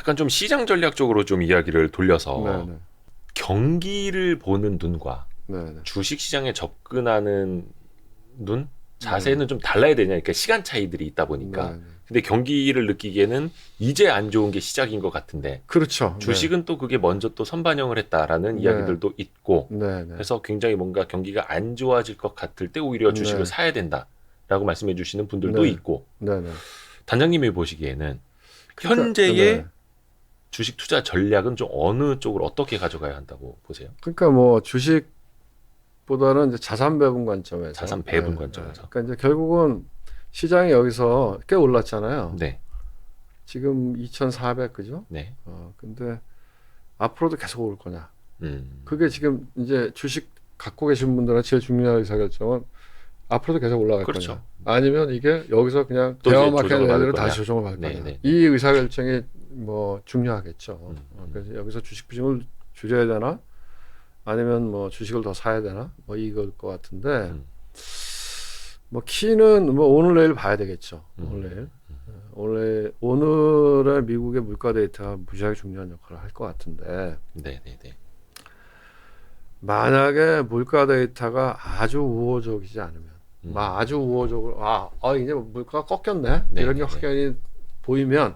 약간 좀 시장 전략적으로 좀 이야기를 돌려서 네네. 경기를 보는 눈과 네네. 주식 시장에 접근하는 눈 자세는 좀 달라야 되냐. 그러니까 시간 차이들이 있다 보니까. 네네. 근데 경기를 느끼기에는 이제 안 좋은 게 시작인 것 같은데 그렇죠. 주식은 또 그게 먼저 또 선반영을 했다라는 네. 이야기들도 있고 네네. 그래서 굉장히 뭔가 경기가 안 좋아질 것 같을 때 오히려 주식을 네. 사야 된다라고 말씀해 주시는 분들도 네. 있고 네네. 단장님이 보시기에는 그러니까 현재의 네. 주식 투자 전략은 좀 어느 쪽으로 어떻게 가져가야 한다고 보세요? 그러니까 뭐 주식보다는 이제 자산 배분 관점에서. 자산 배분 네. 관점에서. 그러니까 이제 결국은 시장이 여기서 꽤 올랐잖아요. 네, 지금 2,400 그죠? 네, 근데 앞으로도 계속 올 거냐? 음, 그게 지금 이제 주식 갖고 계신 분들은 제일 중요한 의사결정은 앞으로도 계속 올라갈 그렇죠. 거냐? 아니면 이게 여기서 그냥 또 이제 대형마켓 조정을 받을 레벨로 거냐? 다시 조정을 받을 네, 거냐? 네, 이 네. 의사결정이 뭐 중요하겠죠. 음. 그래서 여기서 주식 비중을 줄여야 되나? 아니면 뭐 주식을 더 사야 되나? 뭐 이걸 것 같은데 음. 뭐 키는 뭐 오늘 내일 봐야 되겠죠. 음. 오늘의 미국의 물가 데이터가 무지하게 중요한 역할을 할 것 같은데 네, 네, 네. 만약에 물가 데이터가 아주 우호적이지 않으면 음. 아주 우호적으로 이제 물가가 꺾였네 네, 이런 게 네, 네. 확연히 보이면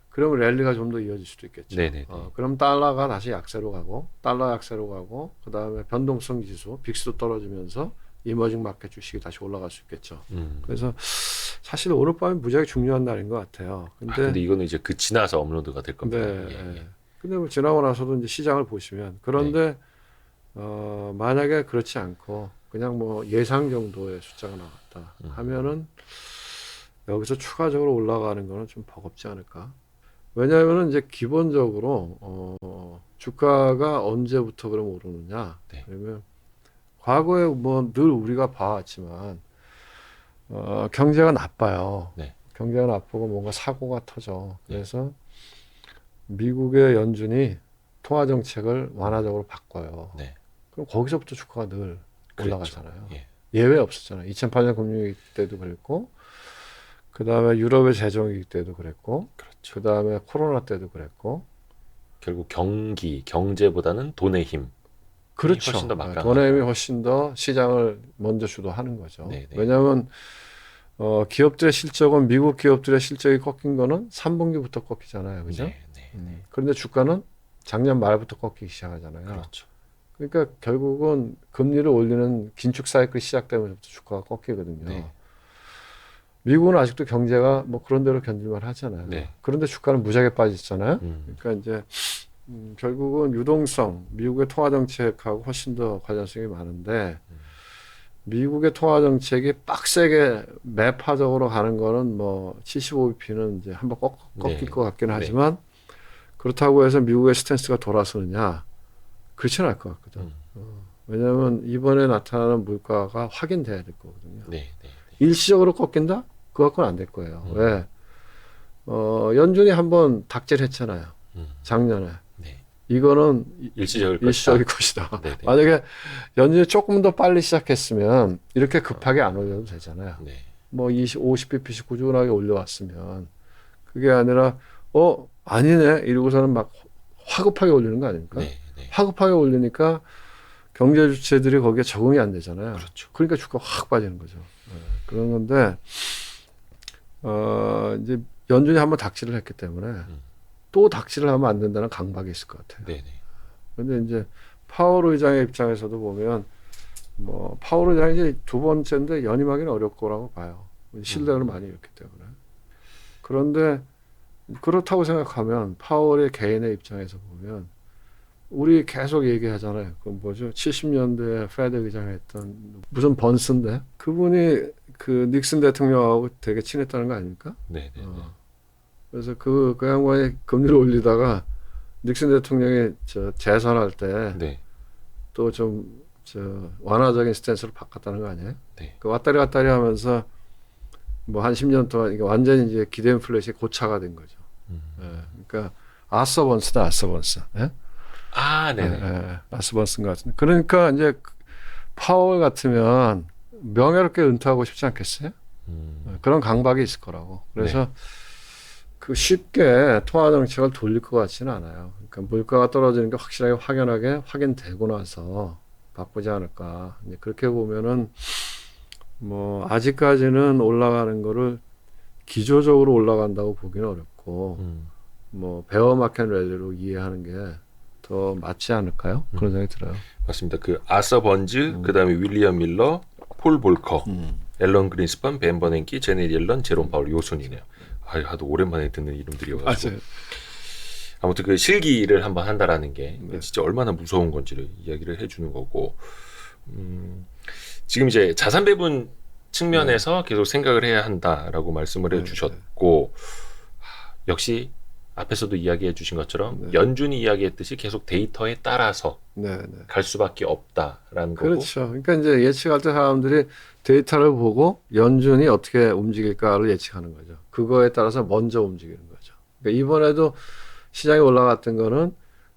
그러면 랠리가 좀 더 이어질 수도 있겠죠. 네, 네, 네. 그럼 달러가 다시 약세로 가고 달러 약세로 가고 그 다음에 변동성 지수 빅스도 떨어지면서 이머징 마켓 주식이 다시 올라갈 수 있겠죠. 그래서 사실 오늘 밤이 무지하게 중요한 날인 것 같아요. 근데 이거는 이제 그 지나서 업로드가 될 겁니다. 네. 예, 예. 근데 뭐 지나고 나서도 이제 시장을 보시면 그런데 만약에 그렇지 않고 그냥 뭐 예상 정도의 숫자가 나왔다 하면은 여기서 추가적으로 올라가는 거는 좀 버겁지 않을까? 왜냐하면은 이제 기본적으로 주가가 언제부터 그럼 오르느냐? 네. 그러면 과거에 뭐 늘 우리가 봐왔지만 경제가 나빠요. 네. 경제가 나쁘고 뭔가 사고가 터져. 그래서 미국의 연준이 통화 정책을 완화적으로 바꿔요. 네. 그럼 거기서부터 주가가 늘 그랬죠. 올라가잖아요. 예. 예외 없었잖아요. 2008년 금융위기 때도 그랬고, 그 다음에 유럽의 재정위기 때도 그랬고, 그렇죠. 그 다음에 코로나 때도 그랬고. 결국 경제보다는 돈의 힘. 그렇죠. 훨씬 더 막강하다. 돈의 힘이 훨씬 더 시장을 먼저 주도하는 거죠. 네네. 왜냐하면 기업들의 실적은 미국 기업들의 실적이 꺾인 거는 3분기부터 꺾이잖아요. 그죠? 네, 네. 그런데 주가는 작년 말부터 꺾이기 시작하잖아요. 그렇죠. 그러니까 결국은 금리를 올리는 긴축 사이클이 시작되면서부터 주가가 꺾이거든요. 네. 미국은 아직도 경제가 뭐 그런 대로 견딜만 하잖아요. 네. 그런데 주가는 무지하게 빠졌잖아요. 음. 그러니까 이제 결국은 유동성, 미국의 통화 정책하고 훨씬 더 관련성이 많은데 미국의 통화 정책이 빡세게 매파적으로 가는 거는 뭐 75bp는 이제 한번 꺾일 네. 것 같긴 네. 하지만 그렇다고 해서 미국의 스탠스가 돌아서느냐 그렇지는 않을 것 같거든. 왜냐하면 이번에 나타나는 물가가 확인돼야 될 거거든요. 네, 네. 일시적으로 꺾인다? 그거 갖고는 안 될 거예요. 왜? 연준이 한번 닥질했잖아요. 작년에. 네. 이거는 일시적일 것이다. 네, 네. 만약에 연준이 조금 더 빨리 시작했으면 이렇게 급하게 안 올려도 되잖아요. 네. 뭐 50bp씩 꾸준하게 올려왔으면 그게 아니라 아니네 이러고서는 막 화급하게 올리는 거 아닙니까? 네, 네. 화급하게 올리니까 경제 주체들이 거기에 적응이 안 되잖아요. 그렇죠. 그러니까 주가가 확 빠지는 거죠. 그런 건데 이제 연준이 한번 닥치를 했기 때문에 또 닥치를 하면 안 된다는 강박이 있을 것 같아요. 네, 네. 그런데 이제 파월 의장의 입장에서도 보면 뭐 파월 의장이 이제 두 번째인데 연임하기는 어려울 거라고 봐요. 신뢰를 많이 잃기 때문에. 그런데 그렇다고 생각하면 파월의 개인의 입장에서 보면 우리 계속 얘기하잖아요. 그 뭐죠? 70년대 페드 의장했던 무슨 번스인데 그분이 그 닉슨 대통령하고 되게 친했다는 거 아닙니까? 네, 네. 그래서 그 양반이 금리를 올리다가 닉슨 대통령이 재선할 때 네. 또 좀 완화적인 스탠스로 바꿨다는 거 아니에요? 네. 그 왔다리 갔다리 하면서 뭐 한 10년 동안 이게 완전히 이제 기대 인플레이션이 고차가 된 거죠. 그러니까 아서번스다 아서번스. 예? 네. 아서번스인 것 같은데. 그러니까 이제 파월 같으면 명예롭게 은퇴하고 싶지 않겠어요? 그런 강박이 있을 거라고. 그래서 그 쉽게 통화 정책을 돌릴 것 같지는 않아요. 그러니까 물가가 떨어지는 게 확실하게 확연하게 확인되고 나서 바꾸지 않을까. 이제 그렇게 보면은 뭐 아직까지는 올라가는 거를 기조적으로 올라간다고 보기는 어렵고 뭐 베어 마켓 랠리로 이해하는 게 더 맞지 않을까요? 그런 생각이 들어요. 맞습니다. 그 아서 번즈, 그다음에 윌리엄 밀러, 폴 볼커, 앨런 그린스판, 벤 버냉키, 제넷 옐런, 제롬 파월 요 순이네요. 하도 오랜만에 듣는 이름들이어가지고. 맞아요. 아무튼 그 실기를 한번 한다라는 게 네. 진짜 얼마나 무서운 건지를 이야기를 해주는 거고. 지금 이제 자산 배분 측면에서 계속 생각을 해야 한다라고 말씀을 네, 해주셨고, 역시 앞에서도 이야기해 주신 것처럼 연준이 이야기했듯이 계속 데이터에 따라서 네, 네. 갈 수밖에 없다라는 거고. 그렇죠. 그러니까 이제 예측할 때 사람들이 데이터를 보고 연준이 어떻게 움직일까를 예측하는 거죠. 그거에 따라서 먼저 움직이는 거죠. 그러니까 이번에도 시장이 올라갔던 거는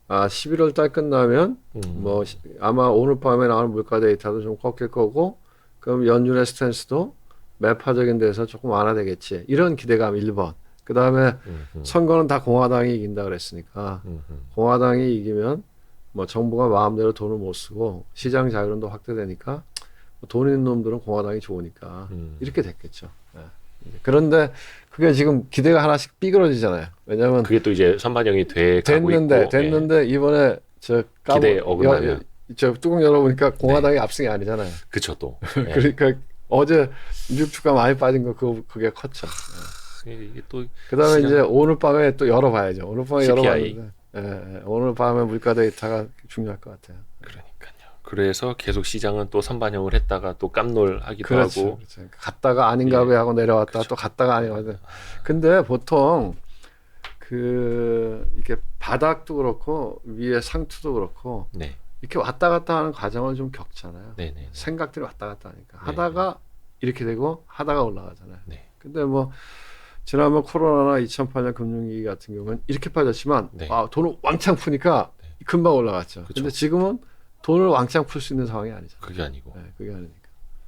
11월 달 끝나면 뭐 아마 오늘 밤에 나오는 물가 데이터도 좀 꺾일 거고, 그럼 연준의 스탠스도 매파적인 데서 조금 완화되겠지. 이런 기대감 1번. 그 다음에 선거는 다 공화당이 이긴다 그랬으니까 공화당이 이기면 뭐 정부가 마음대로 돈을 못 쓰고 시장 자유론도 확대되니까 돈 있는 놈들은 공화당이 좋으니까 이렇게 됐겠죠. 네. 그런데 그게 지금 기대가 하나씩 삐그러지잖아요. 왜냐하면 그게 또 이제 선반영이 돼 가고 있고. 됐는데 이번에 저 기대에 어긋나면. 저 뚜껑 열어보니까 공화당이 압승이 아니잖아요. 그쵸 또. 그러니까 어제 미국 주가 많이 빠진 거 그게 컸죠. 이게 또 그다음에 시장- 이제 오늘 밤에 또 열어봐야죠. 오늘 밤에 CPI. 열어봤는데 오늘 밤에 물가 데이터가 중요할 것 같아요. 그러니까요. 그래서 계속 시장은 또 선반영을 했다가 또 깜놀하기도 그렇죠. 하고. 그렇죠. 갔다가 아닌가 봐 하고 내려왔다가 그렇죠. 또 갔다가 아닌가 봐. 근데 보통 그 이렇게 바닥도 그렇고 위에 상투도 그렇고 네, 이렇게 왔다 갔다 하는 과정을 좀 겪잖아요. 네네. 생각들이 왔다 갔다 하니까 네. 하다가 이렇게 되고 하다가 올라가잖아요. 네. 근데 뭐 지난번 코로나나 2008년 금융위기 같은 경우는 이렇게 빠졌지만 네. 돈을 왕창 푸니까 금방 올라갔죠. 그쵸. 근데 지금은 돈을 왕창 풀 수 있는 상황이 아니잖아요. 그게 아니고. 네, 그게 아니니까.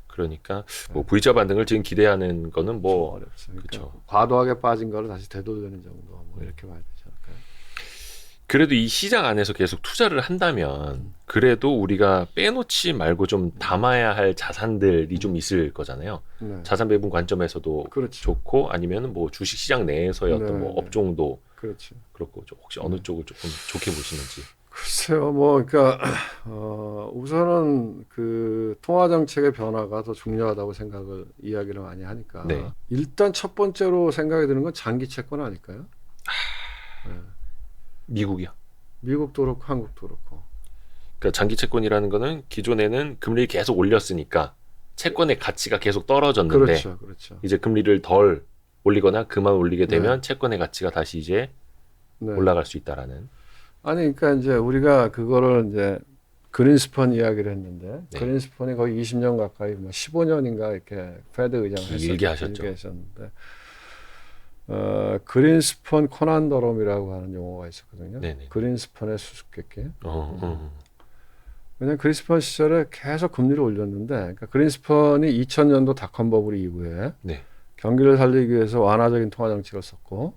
그러니까 뭐 V자 반등을 지금 기대하는 거는 좀 뭐 어렵죠. 그러니까 그쵸. 과도하게 빠진 거를 다시 되돌리는 정도 뭐 이렇게 봐야 되지 않을까요? 그래도 이 시장 안에서 계속 투자를 한다면 그래도 우리가 빼놓지 말고 좀 담아야 할 자산들이 좀 있을 거잖아요. 네. 자산 배분 관점에서도 그렇죠. 좋고 아니면 뭐 주식 시장 내에서의 어떤 네, 뭐 네. 업종도 그렇죠. 그렇고 혹시 어느 쪽을 조금 좋게 보시는지. 글쎄요, 뭐, 그러니까, 우선은 그 통화 정책의 변화가 더 중요하다고 이야기를 많이 하니까. 네. 일단 첫 번째로 생각이 드는 건 장기 채권 아닐까요? 네. 미국이요. 미국도 그렇고 한국도 그렇고. 그러니까 장기 채권이라는 거는 기존에는 금리를 계속 올렸으니까 채권의 가치가 계속 떨어졌는데 그렇죠, 그렇죠. 이제 금리를 덜 올리거나 그만 올리게 되면 네. 채권의 가치가 다시 이제 네. 올라갈 수 있다라는. 아니, 그러니까 이제 우리가 그거를 이제 그린스펀 이야기를 했는데, 네. 그린스펀이 거의 20년 가까이, 뭐 15년인가 이렇게 페드 의장을 길게 하셨죠. 길게 했었는데, 그린스펀 코난더럼이라고 하는 용어가 있었거든요. 네네. 그린스펀의 수수께끼. 어. 왜냐하면 그린스펀 시절에 계속 금리를 올렸는데, 그러니까 그린스펀이 2000년도 닷컴 버블 이후에 네. 경기를 살리기 위해서 완화적인 통화 정책을 썼고,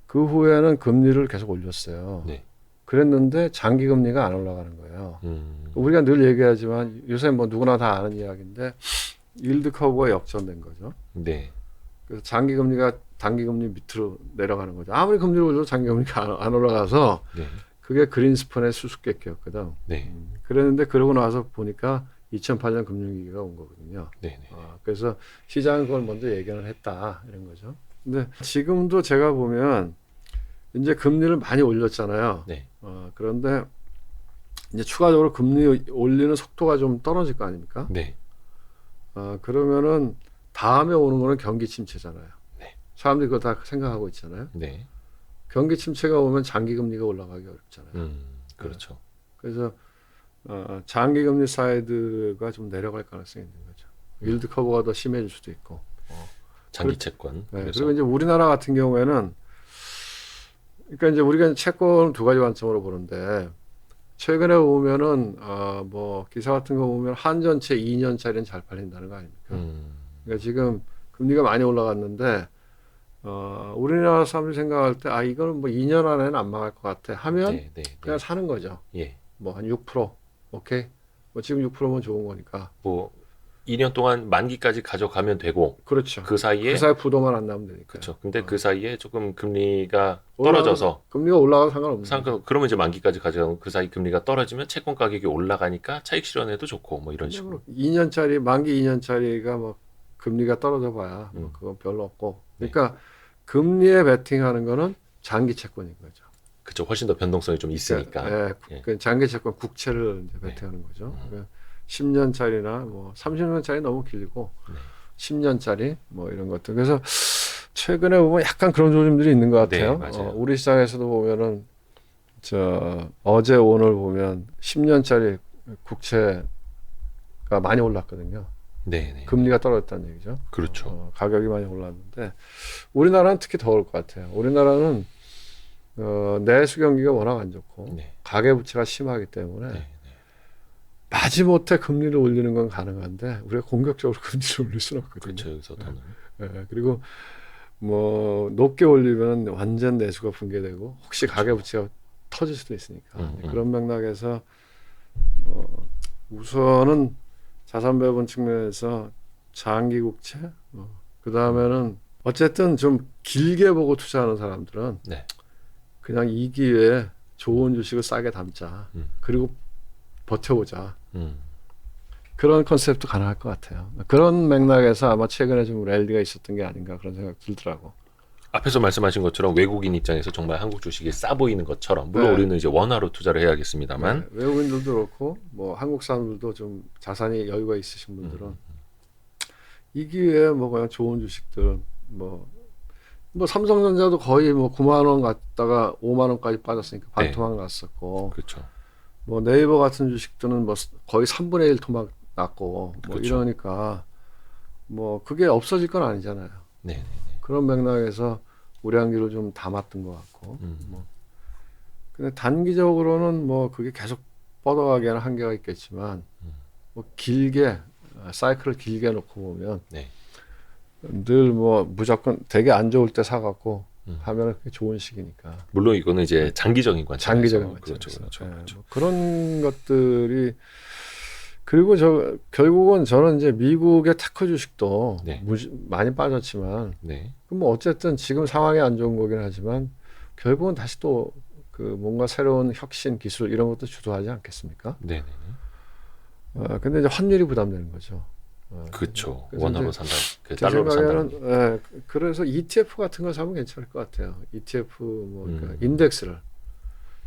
그 후에는 금리를 계속 올렸어요. 네. 그랬는데 장기 금리가 안 올라가는 거예요. 우리가 늘 얘기하지만 요새 뭐 누구나 다 아는 이야기인데 일드 커브가 역전된 거죠. 네. 그래서 장기 금리가 단기 금리 밑으로 내려가는 거죠. 아무리 금리를 올려도 장기 금리가 안 올라가서 네. 그게 그린스펀의 수수께끼였거든. 네. 그랬는데 그러고 나서 보니까 2008년 금융위기가 온 거거든요. 네. 네. 그래서 시장은 그걸 먼저 예견을 했다 이런 거죠. 근데 지금도 제가 보면 이제 금리를 많이 올렸잖아요. 네. 그런데 이제 추가적으로 금리 올리는 속도가 좀 떨어질 거 아닙니까? 네. 그러면은 다음에 오는 거는 경기 침체잖아요. 네. 사람들이 그거 다 생각하고 있잖아요. 네. 경기 침체가 오면 장기 금리가 올라가기 어렵잖아요. 그렇죠. 그래서 장기 금리 사이드가 좀 내려갈 가능성이 있는 거죠. 일드 커브가 더 심해질 수도 있고. 장기 채권. 네, 그래서 그리고 이제 우리나라 같은 경우에는 그러니까 이제 우리가 채권 두 가지 관점으로 보는데 최근에 보면은 뭐 기사 같은 거 보면 한전채 2년짜리는 잘 팔린다는 거 아닙니까? 그러니까 지금 금리가 많이 올라갔는데 우리나라 사람들이 생각할 때 이거는 뭐 2년 안에는 안 망할 것 같아 하면 네, 네, 그냥 네. 사는 거죠. 예. 뭐 한 6%, 오케이. 뭐 지금 6%면 좋은 거니까. 뭐 2년 동안 만기까지 가져가면 되고 그렇죠. 그 사이에 그 사이 부도만 안 나면 되니까. 그렇죠. 근데 그 사이에 조금 금리가 올라가도 떨어져서 금리가 올라가도 상관없는 거죠. 그러면 이제 만기까지 가져가면 그 사이 금리가 떨어지면 채권 가격이 올라가니까 차익 실현에도 좋고 뭐 이런 근데 식으로. 뭐 2년짜리 만기 2년짜리가 뭐 금리가 떨어져 봐야 뭐 음. 그건 별로 없고. 네. 그러니까 금리에 베팅하는 거는 장기 채권인 거죠. 그렇죠. 훨씬 더 변동성이 좀 있으니까. 그러니까, 예. 그 장기 채권 국채를 이제 네. 베팅하는 거죠. 그러니까 10년짜리나 뭐 30년짜리 너무 길고 네. 10년짜리 뭐 이런 것들. 그래서 최근에 보면 약간 그런 조짐들이 있는 것 같아요. 네, 맞아요. 우리 시장에서도 보면은 어제 오늘 보면 10년짜리 국채가 많이 올랐거든요. 네, 네. 금리가 떨어졌다는 얘기죠. 그렇죠. 가격이 많이 올랐는데 우리나라는 특히 더울 것 같아요. 우리나라는 내수 경기가 워낙 안 좋고 네. 가계부채가 심하기 때문에 네. 마지못해 금리를 올리는 건 가능한데 우리가 공격적으로 금리를 올릴 수는 없거든요. 그렇죠. 여기서 더는. 그리고 뭐 높게 올리면 완전 내수가 붕괴되고 혹시 그렇죠. 가계부채가 터질 수도 있으니까 음. 그런 맥락에서 우선은 자산 배분 측면에서 장기 국채, 그 다음에는 어쨌든 좀 길게 보고 투자하는 사람들은 네. 그냥 이 기회에 좋은 주식을 싸게 담자. 그리고 버텨보자. 그런 컨셉도 가능할 것 같아요. 그런 맥락에서 아마 최근에 좀 랠리가 있었던 게 아닌가 그런 생각 들더라고. 앞에서 말씀하신 것처럼 외국인 입장에서 정말 한국 주식이 싸 보이는 것처럼 물론 네. 우리는 이제 원화로 투자를 해야겠습니다만 외국인들도 그렇고 뭐 한국 사람들도 좀 자산이 여유가 있으신 분들은 이 기회에 뭐 그냥 좋은 주식들 뭐 삼성전자도 거의 뭐 9만 원 갔다가 5만 원까지 빠졌으니까 반토막 났었고 그렇죠. 뭐 네이버 같은 주식들은 뭐 거의 3분의 1 토막 났고 뭐 그렇죠. 이러니까 뭐 그게 없어질 건 아니잖아요. 네. 그런 맥락에서 우량기를 좀 담았던 것 같고 뭐 근데 단기적으로는 뭐 그게 계속 뻗어가기에는 한계가 있겠지만 뭐 길게 사이클을 길게 놓고 보면 네. 늘 뭐 무조건 되게 안 좋을 때 사갖고 하면 그게 좋은 시기니까. 물론 이거는 이제 장기적인 관점. 장기적인 그렇죠. 관점에서. 그렇죠. 뭐 그런 것들이 그리고 결국은 저는 이제 미국의 테크 주식도 네. 많이 빠졌지만 네. 뭐 어쨌든 지금 상황이 안 좋은 거긴 하지만 결국은 다시 또 그 뭔가 새로운 혁신 기술 이런 것도 주도하지 않겠습니까? 네. 근데 이제 환율이 부담되는 거죠. 그렇죠. 그래서 원화로 이제 산다. 그 제 달러로 산다. 생각에는 그래서 ETF 같은 거 사면 괜찮을 것 같아요. ETF 뭐 그러니까 인덱스를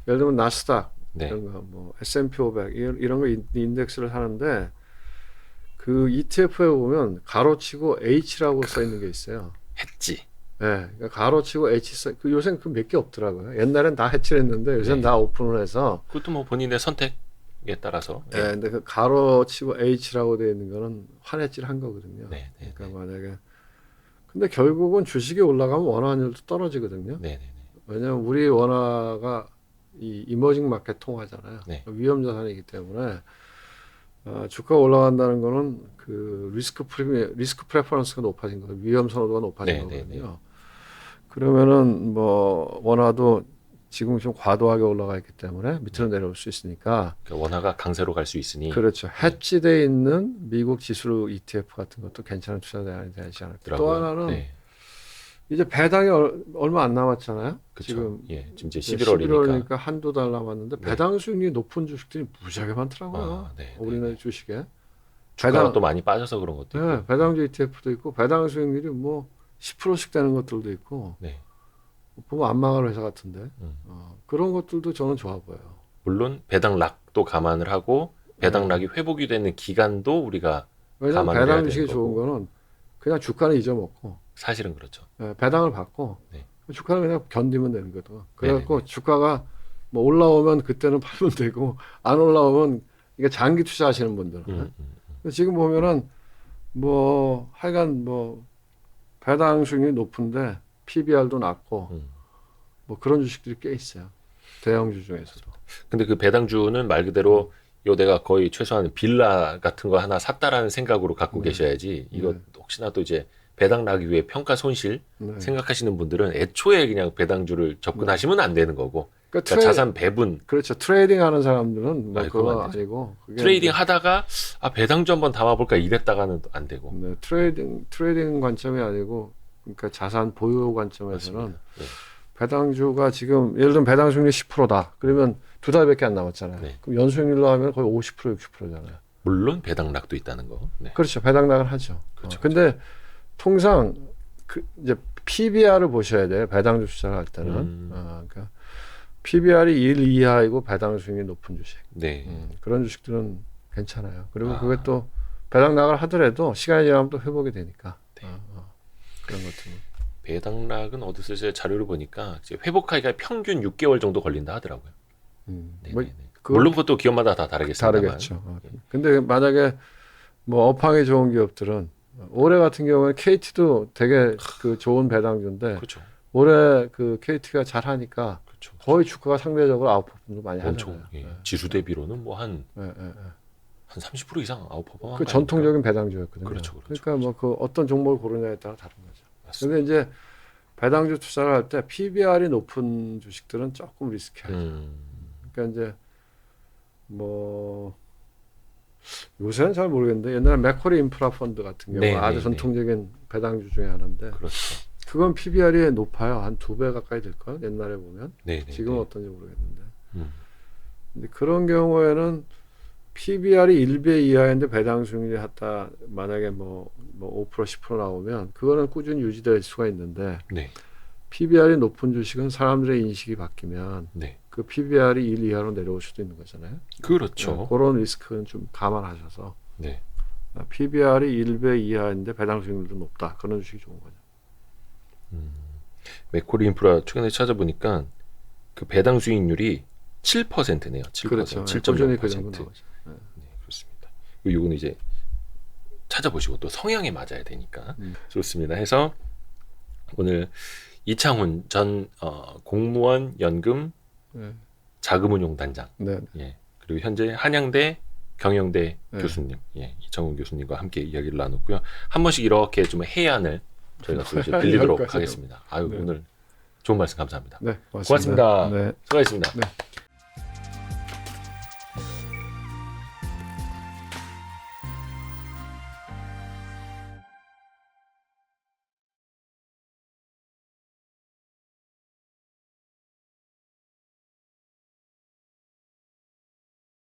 예를 들면 나스닥 네. 이런 거 뭐 S&P 500 이런 거 인덱스를 사는데 그 ETF에 보면 가로치고 H라고 써 있는 게 있어요. 했지. 그러니까 가로치고 H 그 요새는 그 몇 개 없더라고요. 옛날엔 다 해치를 했는데 요새는 네. 다 오픈을 해서. 그것도 뭐 본인의 선택에 따라서. 근데 그 가로치고 H라고 되어 있는 거는 환해질 한 거거든요. 네. 그러니까 만약에 근데 결국은 주식이 올라가면 원화 환율도 떨어지거든요. 네. 왜냐하면 우리 원화가 이 이머징 마켓 통화잖아요. 네. 위험 자산이기 때문에 주가가 올라간다는 거는 그 리스크 프레퍼런스가 높아진 거예요. 위험 선호도가 높아진 거거든요. 그러면은 뭐 원화도 지금 좀 과도하게 올라가 있기 때문에 밑으로 내려올 수 있으니까 그러니까 원화가 강세로 갈 수 있으니. 그렇죠. 해지돼 있는 미국 지수 ETF 같은 것도 괜찮은 투자 대안이 되지 않을까. 또 하나는 이제 배당이 얼마 안 남았잖아요. 그쵸. 지금 지금 이제 11월이니까 한두 달 남았는데 배당 수익률이 높은 주식들이 무지하게 많더라고요. 우리나라 주식에. 주가가 또 많이 빠져서 그런 것도 있고. 배당주 ETF도 있고 배당 수익률이 뭐 10%씩 되는 것들도 있고. 보면 안 망할 회사 같은데 그런 것들도 저는 좋아 보여요. 물론 배당락도 감안을 하고 배당락이 회복이 되는 기간도 우리가 왜냐하면 감안을 해야 배당 주식이 되는 좋은 거고. 거는 그냥 주가는 잊어먹고 사실은 그렇죠. 배당을 받고 네. 주가는 그냥 견디면 되는 거거든. 그래갖고 네네네. 주가가 뭐 올라오면 그때는 팔면 되고 안 올라오면 이게 장기 투자하시는 분들은 지금 보면은 뭐 하여간 뭐 배당 수익률이 높은데 PBR도 낮고 뭐 그런 주식들이 꽤 있어요. 대형주 중에서도. 근데 그 배당주는 말 그대로 내가 거의 최소한 빌라 같은 거 하나 샀다라는 생각으로 갖고 계셔야지 이거 혹시나 또 이제 배당락 이후에 평가 손실 네. 생각하시는 분들은 애초에 그냥 배당주를 접근하시면 안 되는 거고. 그러니까 트레이- 자산 배분 그렇죠. 트레이딩 하는 사람들은 뭐 아니, 그건 그거 안 되죠. 아니고 그게 트레이딩 이제, 하다가 배당주 한번 담아볼까 이랬다가는 안 되고. 네, 트레이딩 관점이 아니고 그러니까 자산 보유 관점에서는 맞습니다. 네. 배당주가 지금 예를 들면 배당 수익률이 10%다. 그러면 두 달밖에 안 남았잖아요. 네. 그럼 연수익률로 하면 거의 50% 60%잖아요. 물론 배당락도 있다는 거. 네. 그렇죠. 배당락은 하죠. 그렇죠, 근데 통상 이제 PBR을 보셔야 돼요. 배당주 투자를 할 때는. 그러니까 PBR이 1 이하이고 배당 수익이 높은 주식. 네. 그런 주식들은 괜찮아요. 그리고 그게 또 배당락을 하더라도 시간이 지나면 또 회복이 되니까. 네. 그런 것들은. 배당락은 어디서 제가 자료를 보니까 이제 회복하기가 평균 6개월 정도 걸린다 하더라고요. 네, 뭐 네, 네. 그건 물론 그것도 기업마다 다 다르겠습니다만. 다르겠죠. 근데 만약에 뭐 업황이 좋은 기업들은 올해 같은 경우는 KT도 되게 그 좋은 배당주인데 그렇죠. 올해 그 KT가 잘하니까 그렇죠. 거의 주가가 상대적으로 아웃퍼폼도 많이 엄청 하잖아요. 예. 지수 대비로는 뭐 한 30% 이상 아웃퍼폼한 그 거 전통적인 배당주였거든요. 그렇죠, 그렇죠, 그러니까 뭐 그 어떤 종목을 고르냐에 따라 다른 거죠. 맞습니다. 근데 이제 배당주 투자를 할 때 PBR이 높은 주식들은 조금 리스키하죠. 그러니까 이제 뭐 요새는 잘 모르겠는데 옛날에 맥쿼리 인프라 펀드 같은 경우 네, 아주 네, 전통적인 배당주 중에 하나인데 그렇죠. 그건 PBR이 높아요. 한 2배 가까이 될걸 옛날에 보면. 네, 네. 지금은 네. 어떤지 모르겠는데. 음. 근데 그런 경우에는 PBR이 1배 이하인데 배당 수익률이 하다 만약에 뭐 5% 10% 나오면 그거는 꾸준히 유지될 수가 있는데 네. PBR이 높은 주식은 사람들의 인식이 바뀌면 네. 그 PBR이 1 이하로 내려올 수도 있는 거잖아요. 그렇죠. 네, 그런 리스크는 좀 감안하셔서 네. PBR이 1배 이하인데 배당 수익률도 높다. 그런 주식이 좋은 거죠. 맥코리 인프라 최근에 찾아보니까 그 배당 수익률이 7%네요. 7%. 그렇죠. 7.0%. 꾸준히 그 정도 나오죠. 네, 그렇습니다. 이거는 이제 찾아보시고 또 성향에 맞아야 되니까 좋습니다. 해서 오늘 이창훈 전 공무원 연금 네. 자금운용단장, 네. 예, 그리고 현재 한양대 경영대 네. 교수님, 예, 이창훈 교수님과 함께 이야기를 나눴고요. 한 번씩 이렇게 좀 해안을 저희가 또 이제 빌리도록 여기까지요. 하겠습니다. 아유 네. 오늘 좋은 말씀 감사합니다. 네, 고맙습니다. 네. 수고하셨습니다. 네.